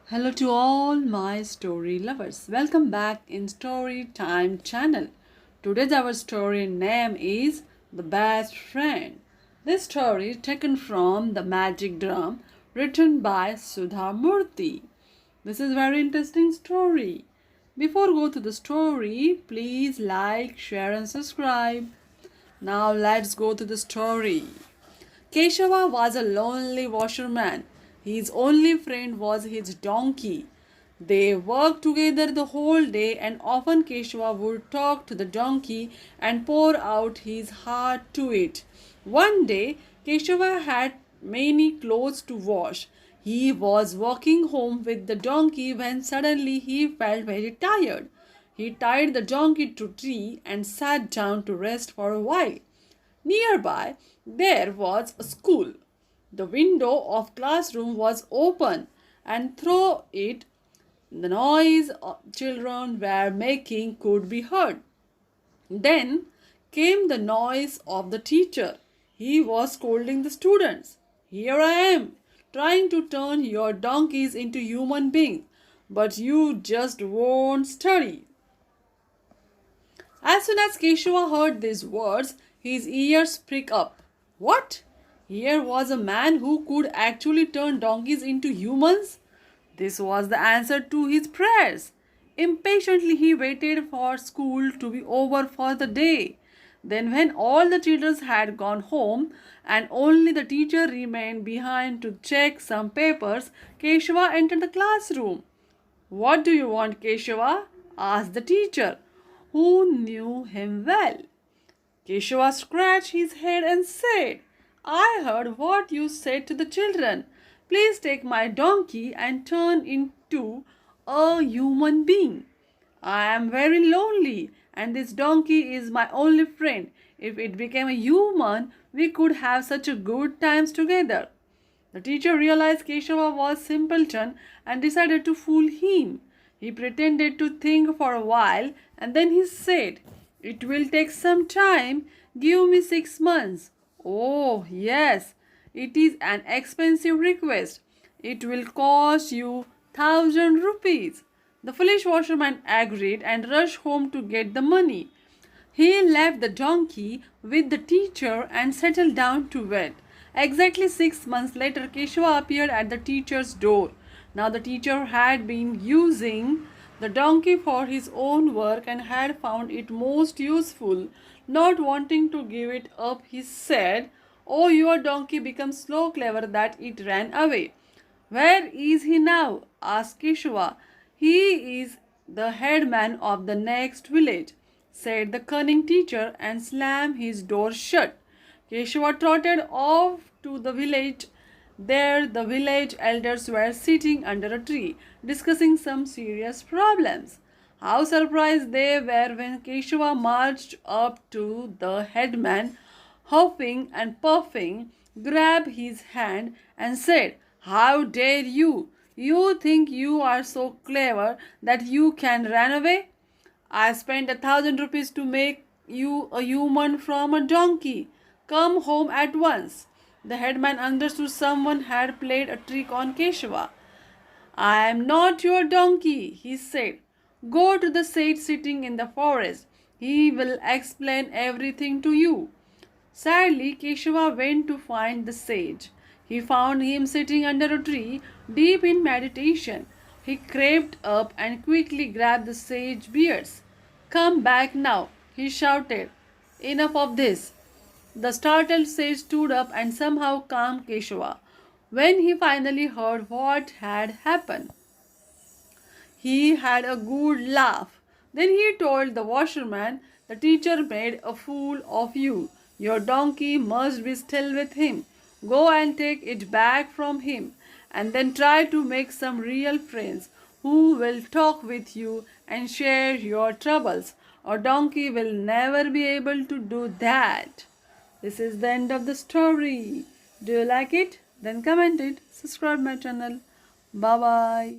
Hello to all my story lovers. Welcome back in Story Time channel. Today's our story name is The Best Friend. This story is taken from The Magic Drum written by Sudha Murty. This is very interesting story. Before go to the story, please like, share and subscribe. Now let's go to the story. Keshava was a lonely washerman. His only friend was his donkey. They worked together the whole day, and often Keshava would talk to the donkey and pour out his heart to it. One day, Keshava had many clothes to wash. He was walking home with the donkey when suddenly he felt very tired. He tied the donkey to a tree and sat down to rest for a while. Nearby, there was a school. The window of classroom was open, and through it, the noise children were making could be heard. Then came the noise of the teacher. He was scolding the students. Here I am, trying to turn your donkeys into human beings, but you just won't study. As soon as Keshava heard these words, his ears pricked up. What? Here was a man who could actually turn donkeys into humans? This was the answer to his prayers. Impatiently, he waited for school to be over for the day. Then, when all the children had gone home and only the teacher remained behind to check some papers, Keshava entered the classroom. What do you want, Keshava? Asked the teacher, who knew him well. Keshava scratched his head and said, I heard what you said to the children. Please take my donkey and turn into a human being. I am very lonely, and this donkey is my only friend. If it became a human, we could have such a good times together. The teacher realized Keshava was simpleton and decided to fool him. He pretended to think for a while and then he said, It will take some time. Give me 6 months. Oh, yes, it is an expensive request. It will cost you 1,000 rupees. The foolish washerman agreed and rushed home to get the money. He left the donkey with the teacher and settled down to wait. Exactly 6 months later, Keshava appeared at the teacher's door. Now the teacher had been using the donkey for his own work and had found it most useful. Not wanting to give it up, he said, Oh, your donkey became so clever that it ran away. Where is he now? Asked Keshava. He is the headman of the next village, said the cunning teacher and slammed his door shut. Keshava trotted off to the village. There, the village elders were sitting under a tree, discussing some serious problems. How surprised they were when Keshava marched up to the headman, huffing and puffing, grabbed his hand and said, How dare you? You think you are so clever that you can run away? I spent 1,000 rupees to make you a human from a donkey. Come home at once. The headman understood someone had played a trick on Keshava. I am not your donkey, he said. Go to the sage sitting in the forest. He will explain everything to you. Sadly, Keshava went to find the sage. He found him sitting under a tree, deep in meditation. He crept up and quickly grabbed the sage's beards. Come back now, he shouted. Enough of this. The startled sage stood up and somehow calmed Keshava. When he finally heard what had happened, he had a good laugh. Then he told the washerman, The teacher made a fool of you. Your donkey must be still with him. Go and take it back from him, and then try to make some real friends who will talk with you and share your troubles. A donkey will never be able to do that. This is the end of the story. Do you like it? Then comment it. Subscribe my channel. Bye bye.